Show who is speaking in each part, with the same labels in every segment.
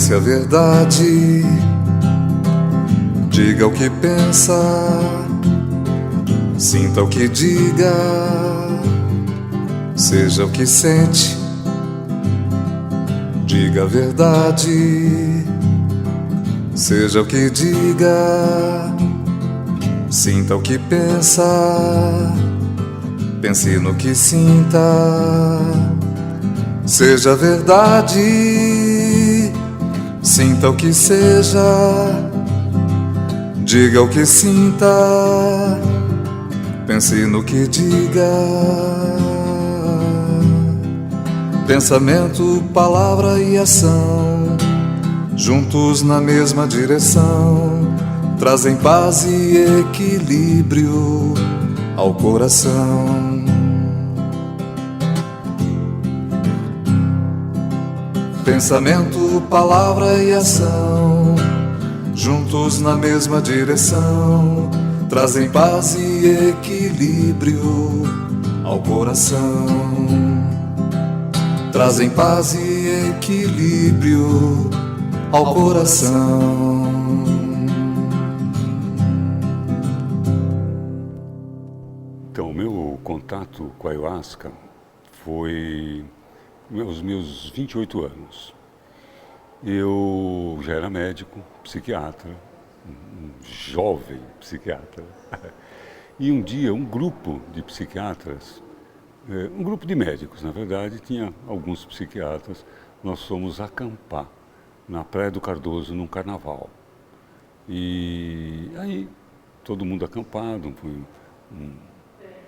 Speaker 1: Pense a verdade, diga o que pensa, sinta o que diga, seja o que sente. Diga a verdade, seja o que diga, sinta o que pensa, pense no que sinta. Seja a verdade, sinta o que seja, diga o que sinta, pense no que diga. Pensamento, palavra e ação, juntos na mesma direção, trazem paz e equilíbrio ao coração. Pensamento, palavra e ação, juntos na mesma direção, trazem paz e equilíbrio ao coração. Trazem paz e equilíbrio ao coração.
Speaker 2: Então, o meu contato com a ayahuasca foi aos meus 28 anos. Eu já era médico, psiquiatra, um jovem psiquiatra. E um dia, um grupo de psiquiatras, um grupo de médicos, na verdade, tinha alguns psiquiatras, nós fomos acampar na Praia do Cardoso, num carnaval. E aí, todo mundo acampado, foi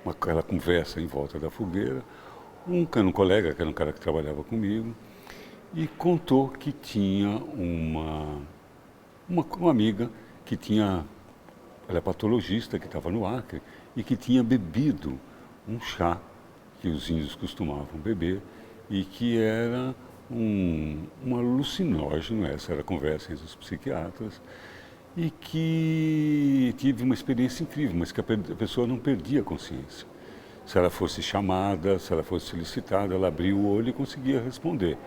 Speaker 2: aquela conversa em volta da fogueira. Um colega, que era um cara que trabalhava comigo, e contou que tinha uma amiga que ela é patologista, que estava no Acre, e que tinha bebido um chá que os índios costumavam beber, e que era um alucinógeno, essa era a conversa entre os psiquiatras, e que tive uma experiência incrível, mas que a pessoa não perdia a consciência. Se ela fosse chamada, se ela fosse solicitada, ela abria o olho e conseguia responder.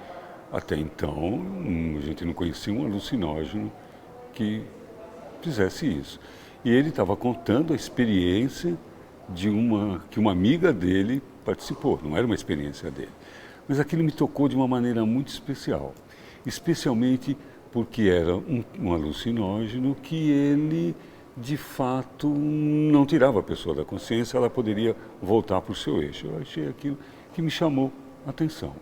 Speaker 2: Até então, a gente não conhecia um alucinógeno que fizesse isso. E ele estava contando a experiência que uma amiga dele participou, não era uma experiência dele. Mas aquilo me tocou de uma maneira muito especial, especialmente porque era um alucinógeno que ele, de fato, não tirava a pessoa da consciência, ela poderia voltar para o seu eixo. Eu achei aquilo que me chamou a atenção.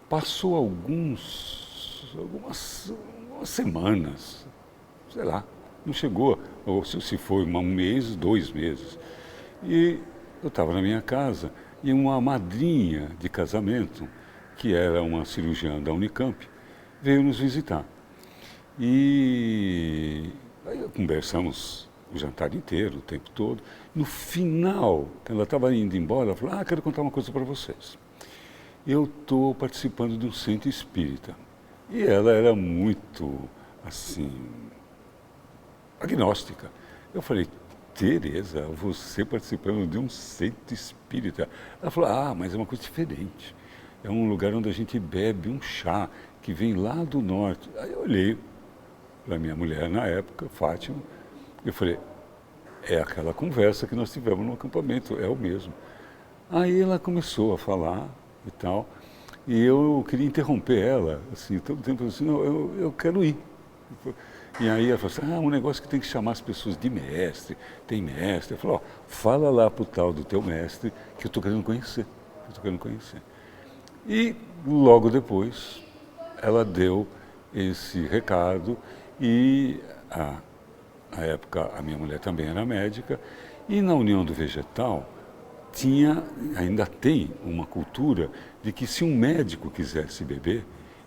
Speaker 2: Passou algumas semanas, sei lá, não chegou, ou se foi um mês, 2 meses. E eu estava na minha casa e uma madrinha de casamento, que era uma cirurgiã da Unicamp, veio nos visitar. E aí conversamos o jantar inteiro, o tempo todo. No final, ela estava indo embora, ela falou, quero contar uma coisa para vocês. Eu estou participando de um centro espírita. E ela era muito, assim, agnóstica. Eu falei, Tereza, você participando de um centro espírita? Ela falou, mas é uma coisa diferente. É um lugar onde a gente bebe um chá que vem lá do norte. Aí eu olhei para minha mulher na época, Fátima, e eu falei, é aquela conversa que nós tivemos no acampamento, é o mesmo. Aí ela começou a falar e tal, e eu queria interromper ela, assim, todo tempo assim, não, eu quero ir. E aí ela falou assim, um negócio que tem que chamar as pessoas de mestre, tem mestre. Eu falei, fala lá pro tal do teu mestre que eu estou querendo conhecer, E logo depois ela deu esse recado e à época a minha mulher também era médica e na União do Vegetal ainda tem uma cultura de que se um médico quisesse beber,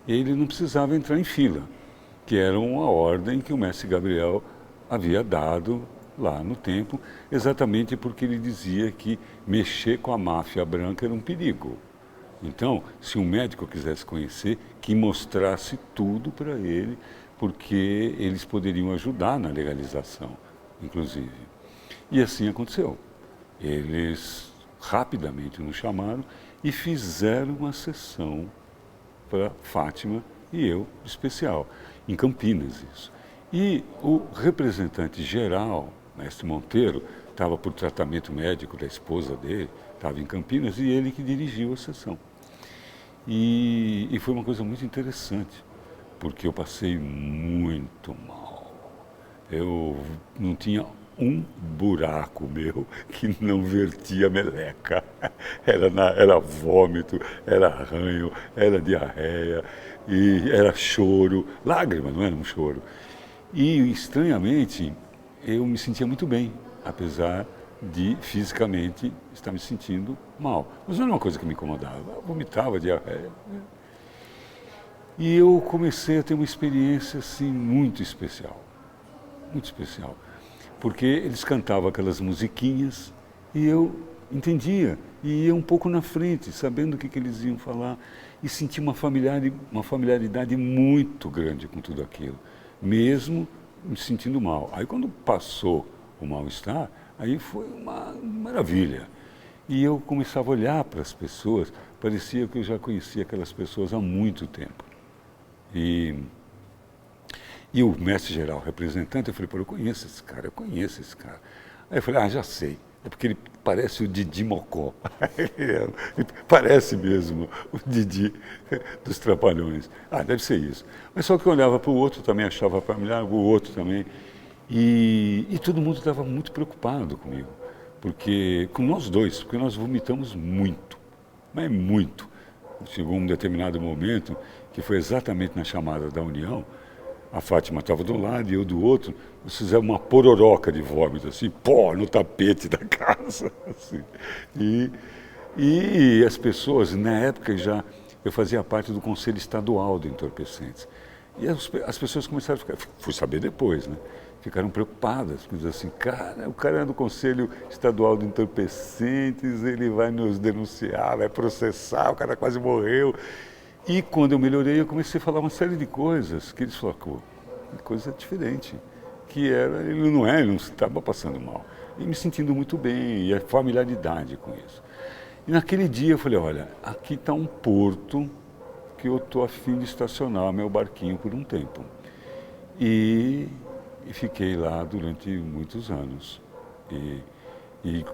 Speaker 2: ele não precisava entrar em fila, que era uma ordem que o mestre Gabriel havia dado lá no templo, exatamente porque ele dizia que mexer com a máfia branca era um perigo. Então, se um médico quisesse conhecer, que mostrasse tudo para ele, porque eles poderiam ajudar na legalização, inclusive. E assim aconteceu. Eles rapidamente nos chamaram e fizeram uma sessão para Fátima e eu especial, em Campinas isso. E o representante geral, mestre Monteiro, estava por tratamento médico da esposa dele, estava em Campinas, e ele que dirigiu a sessão. E foi uma coisa muito interessante, porque eu passei muito mal. Eu não tinha um buraco meu que não vertia meleca. Era vômito, era arranho, era diarreia, e era choro, lágrima, não era um choro. E, estranhamente, eu me sentia muito bem, apesar de fisicamente estar me sentindo mal. Mas não era uma coisa que me incomodava, eu vomitava, diarreia. E eu comecei a ter uma experiência assim muito especial, porque eles cantavam aquelas musiquinhas e eu entendia, e ia um pouco na frente, sabendo o que eles iam falar, e senti uma familiaridade muito grande com tudo aquilo, mesmo me sentindo mal. Aí quando passou o mal-estar, aí foi uma maravilha. E eu começava a olhar para as pessoas, parecia que eu já conhecia aquelas pessoas há muito tempo. E o mestre geral, representante, eu falei, pô, eu conheço esse cara. Aí eu falei, já sei, é porque ele parece o Didi Mocó. Ele parece mesmo o Didi dos Trapalhões. Deve ser isso. Mas só que eu olhava para o outro, também achava familiar, o outro também. E todo mundo estava muito preocupado comigo, com nós dois, porque nós vomitamos muito, mas muito. Chegou um determinado momento, que foi exatamente na chamada da União, a Fátima estava de um lado e eu do outro, nós fizemos uma pororoca de vômito, assim, pó no tapete da casa. Assim. E as pessoas, na época eu fazia parte do Conselho Estadual de Entorpecentes. E as pessoas começaram a ficar, fui saber depois, né? Ficaram preocupadas, porque assim, o cara é do Conselho Estadual de Entorpecentes, ele vai nos denunciar, vai processar, o cara quase morreu. E quando eu melhorei, eu comecei a falar uma série de coisas que eles falaram, que coisa diferente, que era, ele não estava passando mal. E me sentindo muito bem, e a familiaridade com isso. E naquele dia eu falei, olha, aqui está um porto que eu estou a fim de estacionar meu barquinho por um tempo. E fiquei lá durante muitos anos. E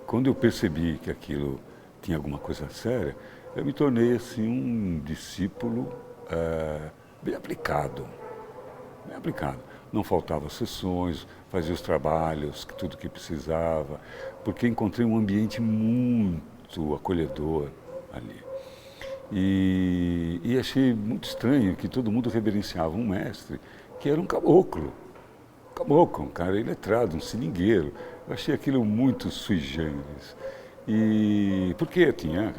Speaker 2: quando eu percebi que aquilo tinha alguma coisa séria, eu me tornei assim um discípulo bem aplicado. Não faltava sessões, fazia os trabalhos, tudo que precisava, porque encontrei um ambiente muito acolhedor ali. E achei muito estranho que todo mundo reverenciava um mestre que era um caboclo, um cara iletrado, um seringueiro. Eu achei aquilo muito sui generis. E porque tinha,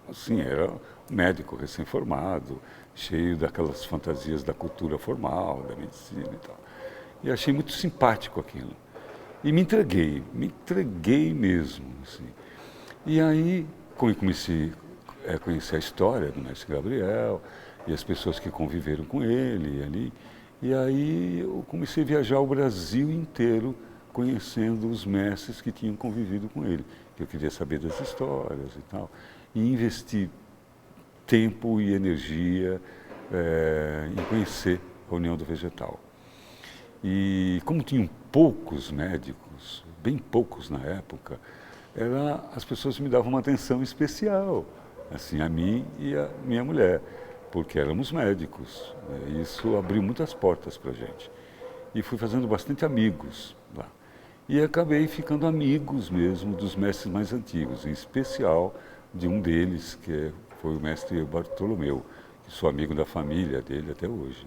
Speaker 2: assim, era um médico recém-formado, cheio daquelas fantasias da cultura formal, da medicina e tal. E achei muito simpático aquilo. E me entreguei mesmo. Assim. E aí comecei a conhecer a história do mestre Gabriel e as pessoas que conviveram com ele ali. E aí eu comecei a viajar o Brasil inteiro conhecendo os mestres que tinham convivido com ele. Eu queria saber das histórias e tal. E investi tempo e energia em conhecer a União do Vegetal. E como tinham poucos médicos, bem poucos na época, as pessoas me davam uma atenção especial, assim, a mim e a minha mulher, porque éramos médicos. Né? Isso abriu muitas portas para a gente. E fui fazendo bastante amigos lá. E acabei ficando amigos mesmo dos mestres mais antigos, em especial de um deles, que foi o mestre Bartolomeu, que sou amigo da família dele até hoje.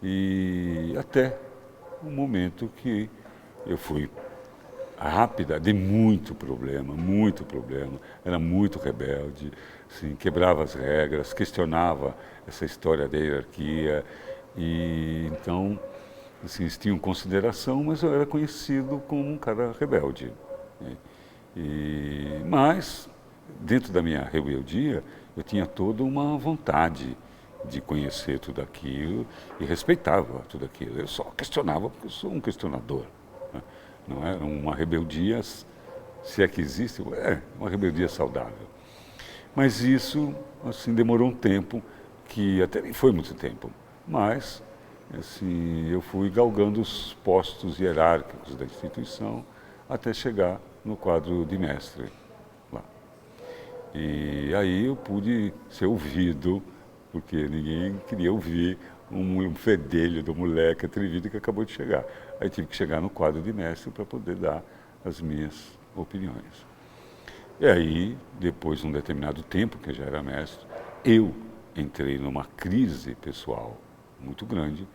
Speaker 2: E até o momento que eu fui rápida, dei muito problema, era muito rebelde, assim, quebrava as regras, questionava essa história da hierarquia, e então, assim, eles tinham consideração, mas eu era conhecido como um cara rebelde. Né? Mas, dentro da minha rebeldia, eu tinha toda uma vontade de conhecer tudo aquilo e respeitava tudo aquilo. Eu só questionava porque eu sou um questionador. Né? Não é uma rebeldia, se é que existe, uma rebeldia saudável. Mas isso, assim, demorou um tempo que até nem foi muito tempo, mas assim, eu fui galgando os postos hierárquicos da instituição até chegar no quadro de mestre lá. E aí eu pude ser ouvido, porque ninguém queria ouvir um fedelho do moleque atrevido que acabou de chegar. Aí tive que chegar no quadro de mestre para poder dar as minhas opiniões. E aí, depois de um determinado tempo que eu já era mestre, eu entrei numa crise pessoal muito grande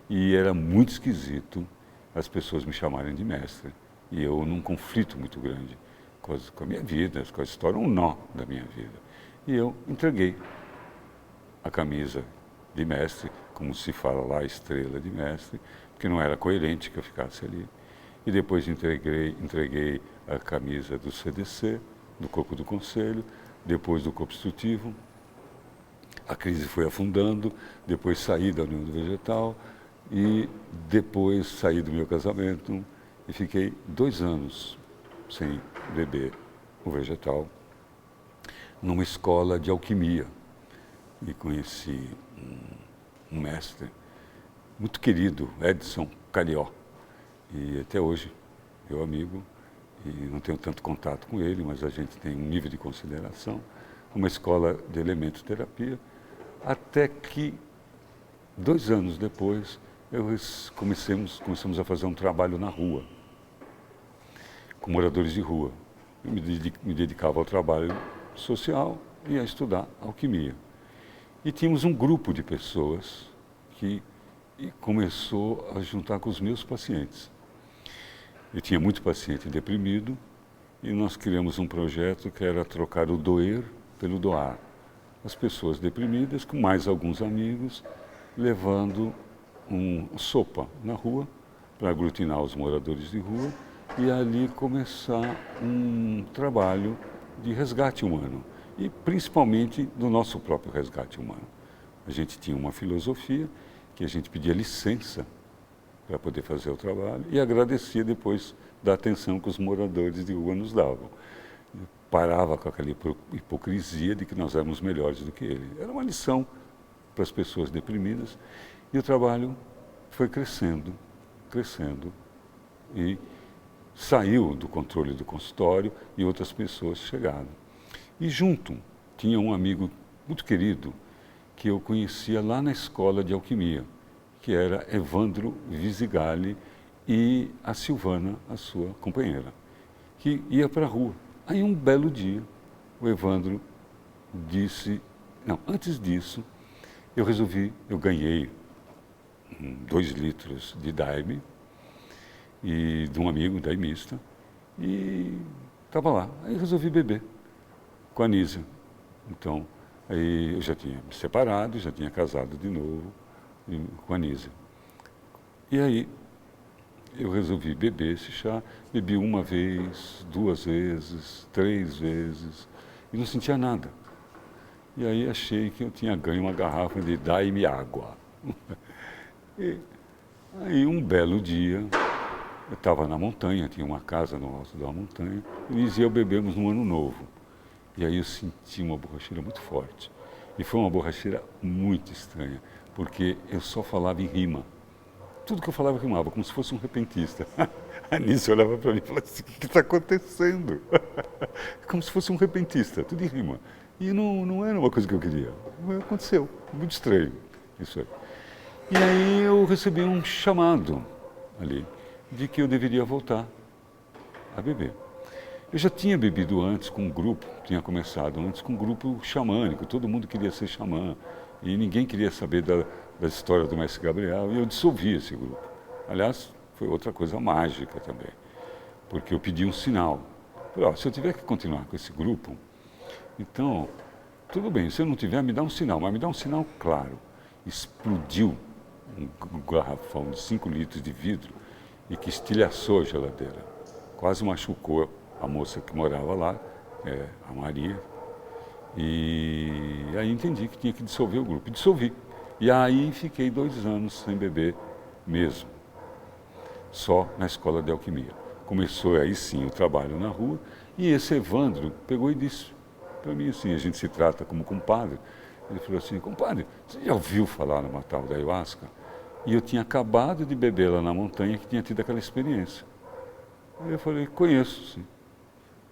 Speaker 2: e era muito esquisito as pessoas me chamarem de mestre. E eu num conflito muito grande com a minha vida, com a história, um nó da minha vida. E eu entreguei a camisa de mestre, como se fala lá, estrela de mestre, porque não era coerente que eu ficasse ali. E depois entreguei a camisa do CDC, do Corpo do Conselho, depois do Corpo Instrutivo. A crise foi afundando, depois saí da União do Vegetal e depois saí do meu casamento e fiquei 2 anos sem beber o vegetal numa escola de alquimia. E conheci um mestre muito querido, Edson Carió, e até hoje meu amigo, e não tenho tanto contato com ele, mas a gente tem um nível de consideração, uma escola de elementoterapia, até que 2 anos depois começamos a fazer um trabalho na rua, com moradores de rua. Eu me dedicava ao trabalho social e a estudar alquimia. E tínhamos um grupo de pessoas que começou a juntar com os meus pacientes. Eu tinha muito paciente deprimido e nós criamos um projeto que era trocar o doer pelo doar. As pessoas deprimidas, com mais alguns amigos, levando sopa na rua para aglutinar os moradores de rua e ali começar um trabalho de resgate humano e principalmente do nosso próprio resgate humano. A gente tinha uma filosofia que a gente pedia licença para poder fazer o trabalho e agradecia depois da atenção que os moradores de rua nos davam. Eu parava com aquela hipocrisia de que nós éramos melhores do que ele. Era uma lição para as pessoas deprimidas e o trabalho foi crescendo, crescendo e saiu do controle do consultório e outras pessoas chegaram. E junto tinha um amigo muito querido que eu conhecia lá na escola de alquimia, que era Evandro Visigali e a Silvana, a sua companheira, que ia para a rua. Aí um belo dia, o Evandro disse, não, antes disso, eu ganhei 2 litros de daime e de um amigo daimista e estava lá. Aí resolvi beber com a Nísia. Então, aí eu já tinha me separado, já tinha casado de novo com a Nísia. E aí eu resolvi beber esse chá, bebi 1 vez, 2 vezes, 3 vezes e não sentia nada. E aí achei que eu tinha ganho uma garrafa de daime água. E aí um belo dia, eu estava na montanha, tinha uma casa no alto da montanha, e Nísia e eu bebemos no Ano Novo. E aí eu senti uma borracheira muito forte. E foi uma borracheira muito estranha, porque eu só falava em rima. Tudo que eu falava rimava, como se fosse um repentista. A Nícia olhava para mim e falava assim, o que está acontecendo? Como se fosse um repentista, tudo em rima. E não era uma coisa que eu queria. Aconteceu, muito estranho isso aí. E aí eu recebi um chamado ali, de que eu deveria voltar a beber. Eu já tinha bebido antes com um grupo, tinha começado antes com um grupo xamânico, todo mundo queria ser xamã e ninguém queria saber da história do Mestre Gabriel e eu dissolvi esse grupo. Aliás, foi outra coisa mágica também, porque eu pedi um sinal. Falei, se eu tiver que continuar com esse grupo, então, tudo bem, se eu não tiver, me dá um sinal, mas me dá um sinal claro. Explodiu um garrafão de 5 litros de vidro e que estilhaçou a geladeira, quase machucou a moça que morava lá, a Maria, e aí entendi que tinha que dissolver o grupo. Dissolvi. E aí fiquei 2 anos sem beber mesmo, só na escola de alquimia. Começou aí sim o trabalho na rua, e esse Evandro pegou e disse para mim assim, a gente se trata como compadre, Ele falou assim, compadre, você já ouviu falar numa tal da ayahuasca? E eu tinha acabado de beber lá na montanha que tinha tido aquela experiência. Aí eu falei, conheço, sim.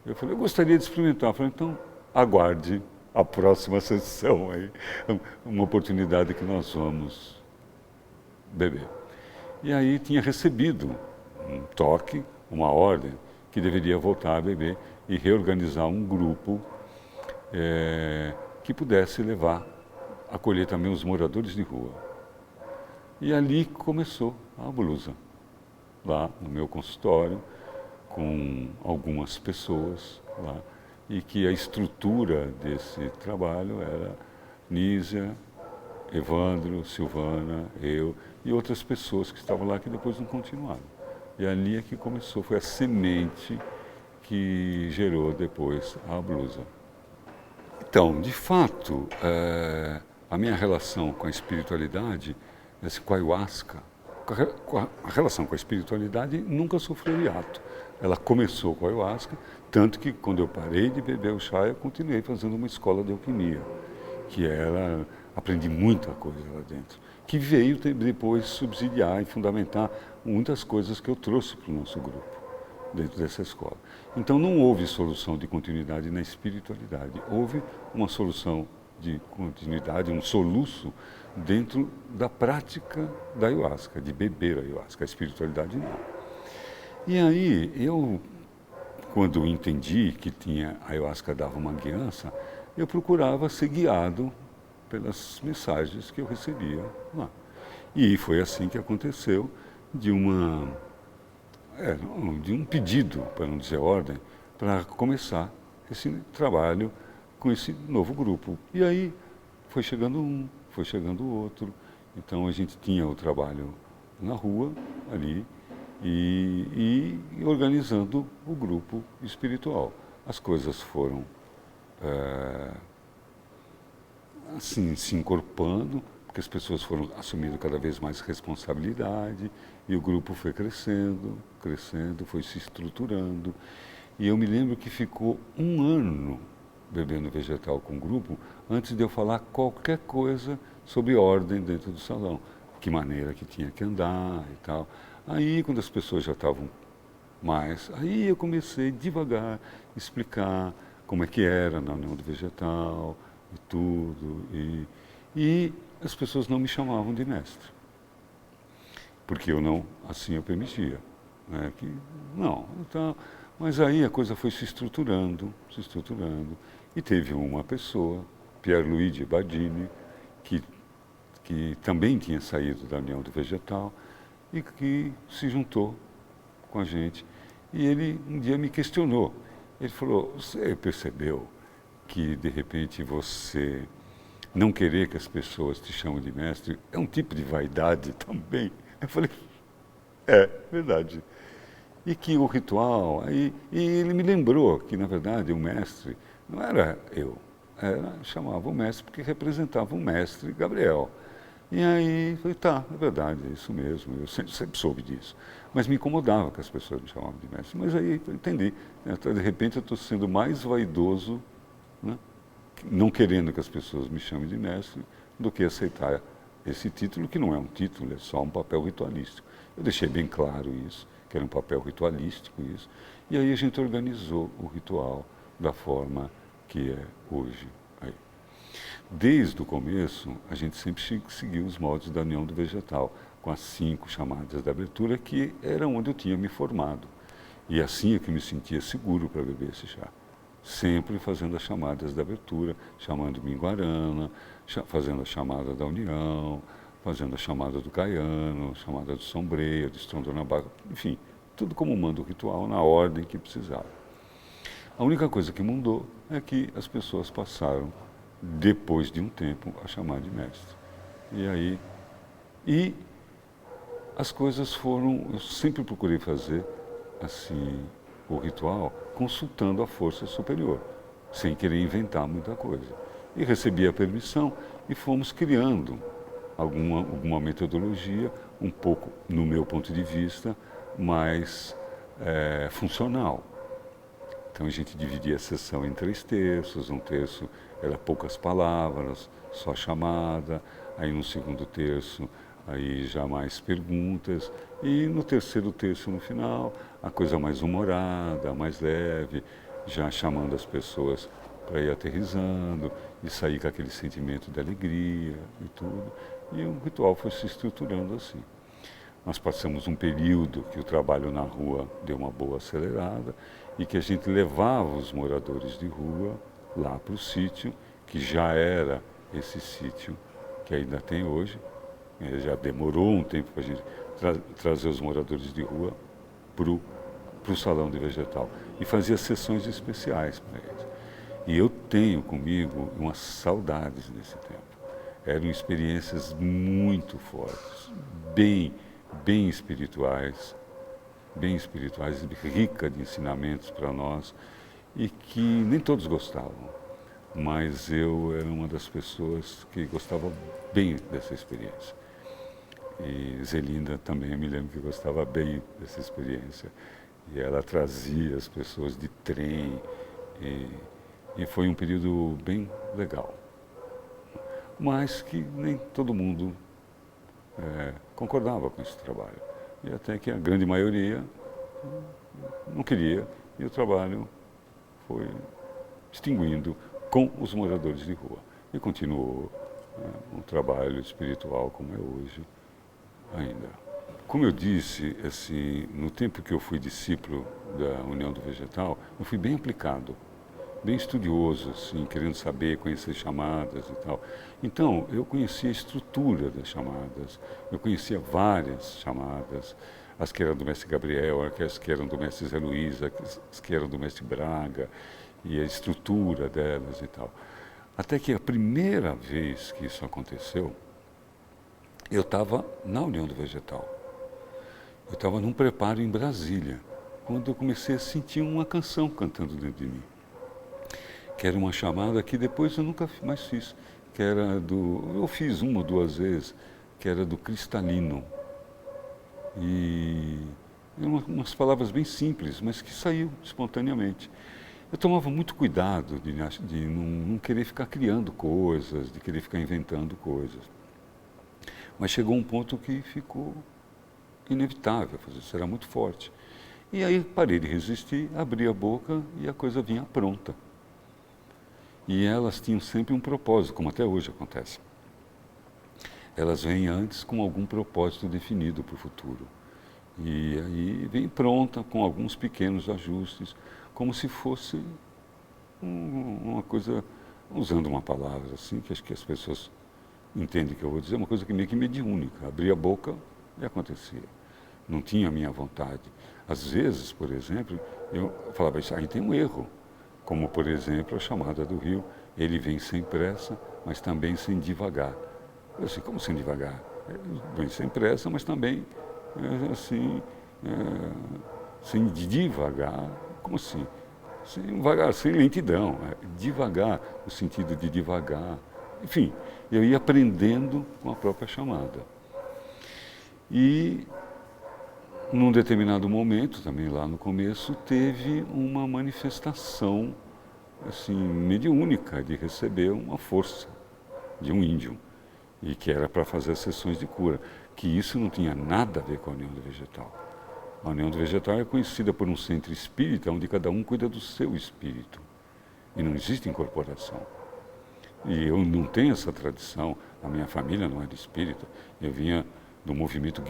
Speaker 2: Eu falei, eu gostaria de experimentar. Eu falei, então aguarde a próxima sessão aí, uma oportunidade que nós vamos beber. E aí tinha recebido um toque, uma ordem, que deveria voltar a beber e reorganizar um grupo que pudesse levar, acolher também os moradores de rua. E ali começou a blusa, lá no meu consultório, com algumas pessoas lá, e que a estrutura desse trabalho era Nízia, Evandro, Silvana, eu e outras pessoas que estavam lá que depois não continuaram. E ali é que começou, foi a semente que gerou depois a blusa. Então, de fato, a minha relação com a espiritualidade, com a ayahuasca, a relação com a espiritualidade nunca sofreu hiato. Ela começou com a ayahuasca, tanto que quando eu parei de beber o chá, eu continuei fazendo uma escola de alquimia, que era, aprendi muita coisa lá dentro, que veio depois subsidiar e fundamentar muitas coisas que eu trouxe para o nosso grupo, dentro dessa escola. Então não houve solução de continuidade na espiritualidade, houve uma solução de continuidade, um soluço dentro da prática da ayahuasca, de beber a ayahuasca, a espiritualidade não. E aí, eu, quando entendi que a ayahuasca dava uma guiança, eu procurava ser guiado pelas mensagens que eu recebia lá. E foi assim que aconteceu, de um pedido, para não dizer ordem, para começar esse trabalho com esse novo grupo. E aí foi chegando um, foi chegando o outro. Então a gente tinha o trabalho na rua, ali, e organizando o grupo espiritual. As coisas foram assim, se encorpando, porque as pessoas foram assumindo cada vez mais responsabilidade, e o grupo foi crescendo, crescendo, foi se estruturando. E eu me lembro que ficou um ano bebendo vegetal com o grupo, antes de eu falar qualquer coisa sobre ordem dentro do salão, que maneira que tinha que andar e tal. Aí, quando as pessoas já estavam mais, aí eu comecei devagar a explicar como é que era na União do Vegetal e tudo. E as pessoas não me chamavam de mestre, porque eu não, assim eu permitia. Né, que, não, então, mas aí a coisa foi se estruturando, e teve uma pessoa, Pierluigi Badini, que também tinha saído da União do Vegetal e que se juntou com a gente. E ele um dia me questionou. Ele falou, você percebeu que de repente você não querer que as pessoas te chamem de mestre é um tipo de vaidade também? Eu falei, é verdade. E que o ritual, e ele me lembrou que na verdade o mestre não era eu, chamava o mestre porque representava o mestre Gabriel. E aí, falei, tá, é verdade, é isso mesmo, eu sempre soube disso. Mas me incomodava que as pessoas me chamavam de mestre. Mas aí eu entendi, né? De repente eu estou sendo mais vaidoso, né? Não querendo que as pessoas me chamem de mestre, do que aceitar esse título, que não é um título, é só um papel ritualístico. Eu deixei bem claro isso, que era um papel ritualístico isso. E aí a gente organizou o ritual da forma que é hoje. Desde o começo, a gente sempre seguiu os moldes da União do Vegetal, com as 5 chamadas de abertura, que era onde eu tinha me formado. E assim é que eu me sentia seguro para beber esse chá. Sempre fazendo as chamadas de abertura, chamando Minguarana, fazendo a chamada da União, fazendo a chamada do Caiano, a chamada do Sombreia, de Estrondonabaca, enfim, tudo como manda o ritual, na ordem que precisava. A única coisa que mudou é que as pessoas passaram, depois de um tempo, a chamar de mestre. E as coisas foram, eu sempre procurei fazer assim o ritual consultando a força superior, sem querer inventar muita coisa. E recebi a permissão e fomos criando alguma metodologia, um pouco, no meu ponto de vista, mais funcional. Então a gente dividia a sessão em 3 terços, um terço era poucas palavras, só chamada, aí no segundo terço aí já mais perguntas, e no terceiro terço no final, a coisa mais humorada, mais leve, já chamando as pessoas para ir aterrissando e sair com aquele sentimento de alegria e tudo. E o ritual foi se estruturando assim. Nós passamos um período que o trabalho na rua deu uma boa acelerada e que a gente levava os moradores de rua lá para o sítio, que já era esse sítio que ainda tem hoje. Já demorou um tempo para a gente trazer os moradores de rua para o salão de vegetal e fazia sessões especiais para eles. E eu tenho comigo umas saudades desse tempo. Eram experiências muito fortes, bem espirituais, ricas de ensinamentos para nós e que nem todos gostavam, mas eu era uma das pessoas que gostava bem dessa experiência. E Zelinda também, eu me lembro que gostava bem dessa experiência. E ela trazia as pessoas de trem e foi um período bem legal. Mas que nem todo mundo concordava com esse trabalho. E até que a grande maioria não queria, e o trabalho foi extinguindo com os moradores de rua. E continuou um trabalho espiritual como é hoje ainda. Como eu disse, assim, no tempo que eu fui discípulo da União do Vegetal, eu fui bem aplicado, bem estudioso, assim, querendo saber, conhecer chamadas e tal. Então, eu conhecia a estrutura das chamadas, eu conhecia várias chamadas, as que eram do mestre Gabriel, as que eram do mestre Zé Luiz, as que eram do mestre Braga, e a estrutura delas e tal. Até que a primeira vez que isso aconteceu, eu estava na União do Vegetal. Eu estava num preparo em Brasília, quando eu comecei a sentir uma canção cantando dentro de mim. Que era uma chamada que depois eu nunca mais fiz, que era eu fiz uma ou duas vezes, que era do cristalino. E eram umas palavras bem simples, mas que saíam espontaneamente. Eu tomava muito cuidado de não querer ficar criando coisas, de querer ficar inventando coisas. Mas chegou um ponto que ficou inevitável fazer isso, era muito forte. E aí parei de resistir, abri a boca e a coisa vinha pronta. E elas tinham sempre um propósito, como até hoje acontece. Elas vêm antes com algum propósito definido para o futuro. E aí vem pronta com alguns pequenos ajustes, como se fosse uma coisa, usando uma palavra assim, que acho que as pessoas entendem o que eu vou dizer, uma coisa que meio que mediúnica. Abria a boca e acontecia. Não tinha a minha vontade. Às vezes, por exemplo, eu falava, isso aí tem um erro. Como, por exemplo, a chamada do rio, ele vem sem pressa, mas também sem devagar. Eu assim, como sem devagar? Vem sem pressa, mas também assim, sem devagar. Como assim? Sem vagar, sem lentidão. Devagar, o sentido de devagar. Enfim, eu ia aprendendo com a própria chamada. E num determinado momento, também lá no começo, teve uma manifestação assim, mediúnica de receber uma força de um índio, e que era para fazer sessões de cura, que isso não tinha nada a ver com a União do Vegetal. A União do Vegetal é conhecida por um centro espírita, onde cada um cuida do seu espírito, e não existe incorporação. E eu não tenho essa tradição, a minha família não era espírita, eu vinha do movimento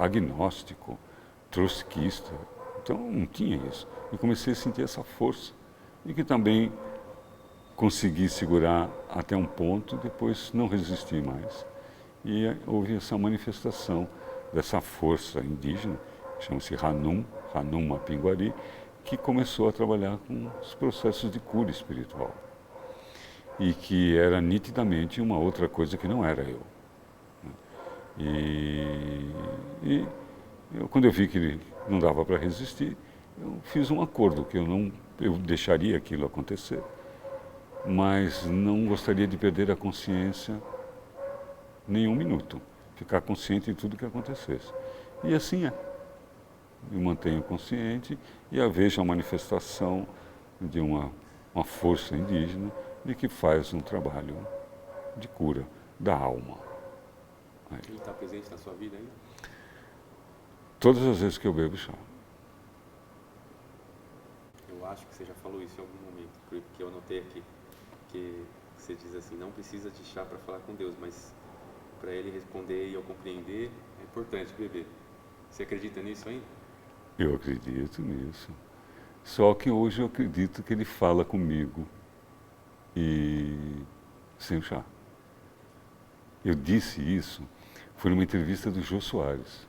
Speaker 2: agnóstico, trotskista, então não tinha isso. E comecei a sentir essa força, e que também consegui segurar até um ponto, depois não resisti mais. E houve essa manifestação dessa força indígena, que chama-se Ranum Mapinguari, que começou a trabalhar com os processos de cura espiritual. E que era nitidamente uma outra coisa que não era eu. E quando eu vi que não dava para resistir, eu fiz um acordo, que eu deixaria aquilo acontecer, mas não gostaria de perder a consciência nem um minuto, ficar consciente de tudo que acontecesse. E assim é. Me mantenho consciente e vejo a manifestação de uma força indígena de que faz um trabalho de cura da alma.
Speaker 3: Ele está presente na sua vida ainda?
Speaker 2: Todas as vezes que eu bebo chá.
Speaker 3: Eu acho que você já falou isso em algum momento, porque eu anotei aqui, que você diz assim, não precisa de chá para falar com Deus, mas para ele responder e eu compreender, é importante beber. Você acredita nisso ainda?
Speaker 2: Eu acredito nisso. Só que hoje eu acredito que ele fala comigo e sem o chá. Eu disse isso, foi numa entrevista do Jô Soares,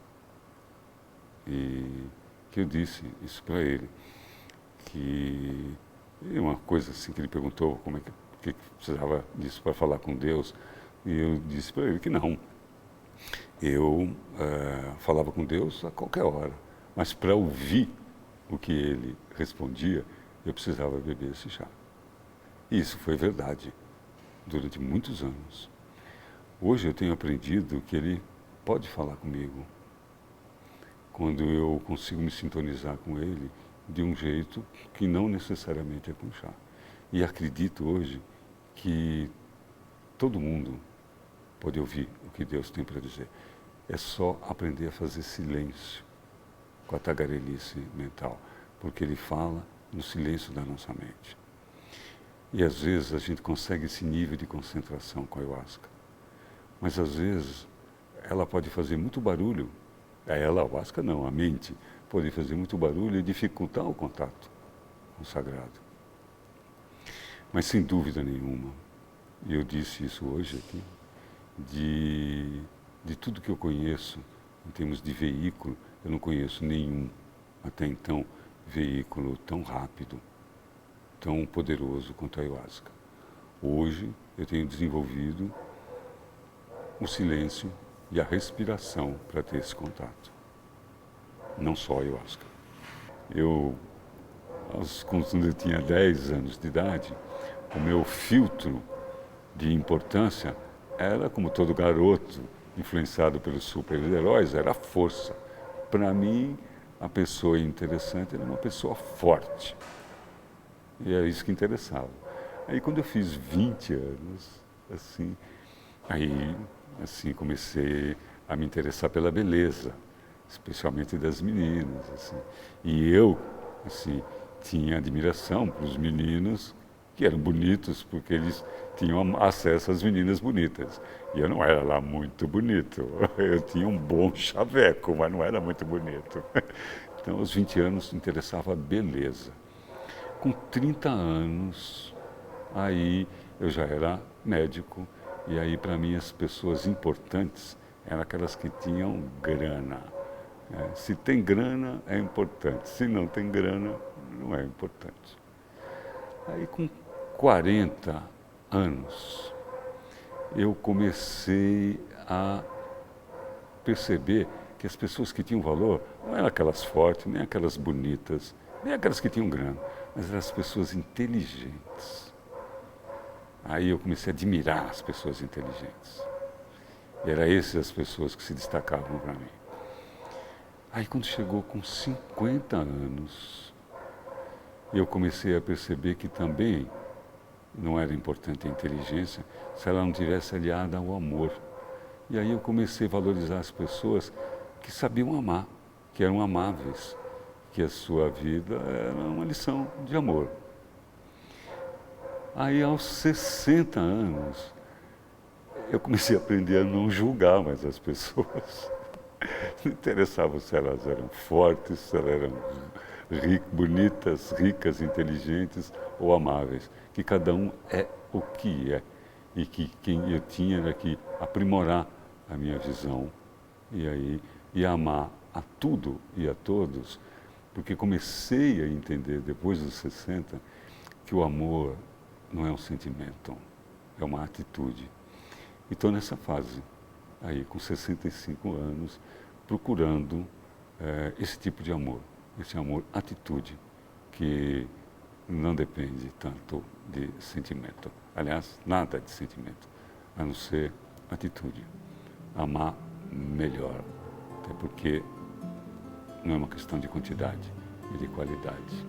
Speaker 2: e que eu disse isso para ele, que uma coisa assim que ele perguntou como é que precisava disso para falar com Deus, e eu disse para ele que não. Eu falava com Deus a qualquer hora, mas para ouvir o que ele respondia, eu precisava beber esse chá. E isso foi verdade durante muitos anos. Hoje eu tenho aprendido que ele pode falar comigo quando eu consigo me sintonizar com ele de um jeito que não necessariamente é com chá. E acredito hoje que todo mundo pode ouvir o que Deus tem para dizer. É só aprender a fazer silêncio com a tagarelice mental, porque ele fala no silêncio da nossa mente. E às vezes a gente consegue esse nível de concentração com a ayahuasca. Mas às vezes ela pode fazer muito barulho, a ayahuasca não, a mente pode fazer muito barulho e dificultar o contato com o sagrado. Mas sem dúvida nenhuma, e eu disse isso hoje aqui, de tudo que eu conheço, em termos de veículo, eu não conheço nenhum, até então, veículo tão rápido, tão poderoso quanto a ayahuasca. Hoje eu tenho desenvolvido o silêncio e a respiração para ter esse contato. Não só a ayahuasca. Quando eu tinha 10 anos de idade, o meu filtro de importância era, como todo garoto influenciado pelos super-heróis, era a força. Para mim, a pessoa interessante era uma pessoa forte. E era isso que interessava. Aí quando eu fiz 20 anos, assim comecei a me interessar pela beleza, especialmente das meninas, assim. E eu, assim, tinha admiração para os meninos que eram bonitos, porque eles tinham acesso às meninas bonitas. E eu não era lá muito bonito. Eu tinha um bom chaveco, mas não era muito bonito. Então, aos 20 anos, interessava a beleza. Com 30 anos, aí eu já era médico, e aí para mim as pessoas importantes eram aquelas que tinham grana. Se tem grana, é importante. Se não tem grana, não é importante. Aí com 40 anos, eu comecei a perceber que as pessoas que tinham valor não eram aquelas fortes, nem aquelas bonitas, nem aquelas que tinham grana, mas eram as pessoas inteligentes. Aí eu comecei a admirar as pessoas inteligentes. E eram essas as pessoas que se destacavam para mim. Aí quando chegou com 50 anos, eu comecei a perceber que também não era importante a inteligência se ela não tivesse aliada ao amor. E aí eu comecei a valorizar as pessoas que sabiam amar, que eram amáveis, que a sua vida era uma lição de amor. Aí aos 60 anos, eu comecei a aprender a não julgar mais as pessoas. Não interessava se elas eram fortes, se elas eram bonitas, ricas, inteligentes ou amáveis. Que cada um é o que é. E que quem eu tinha era que aprimorar a minha visão e amar a tudo e a todos, porque comecei a entender, depois dos 60, que o amor não é um sentimento, é uma atitude. E estou nessa fase, aí com 65 anos, procurando esse tipo de amor, esse amor atitude, que não depende tanto de sentimento. Aliás, nada de sentimento, a não ser atitude. Amar melhor, até porque não é uma questão de quantidade, é de qualidade.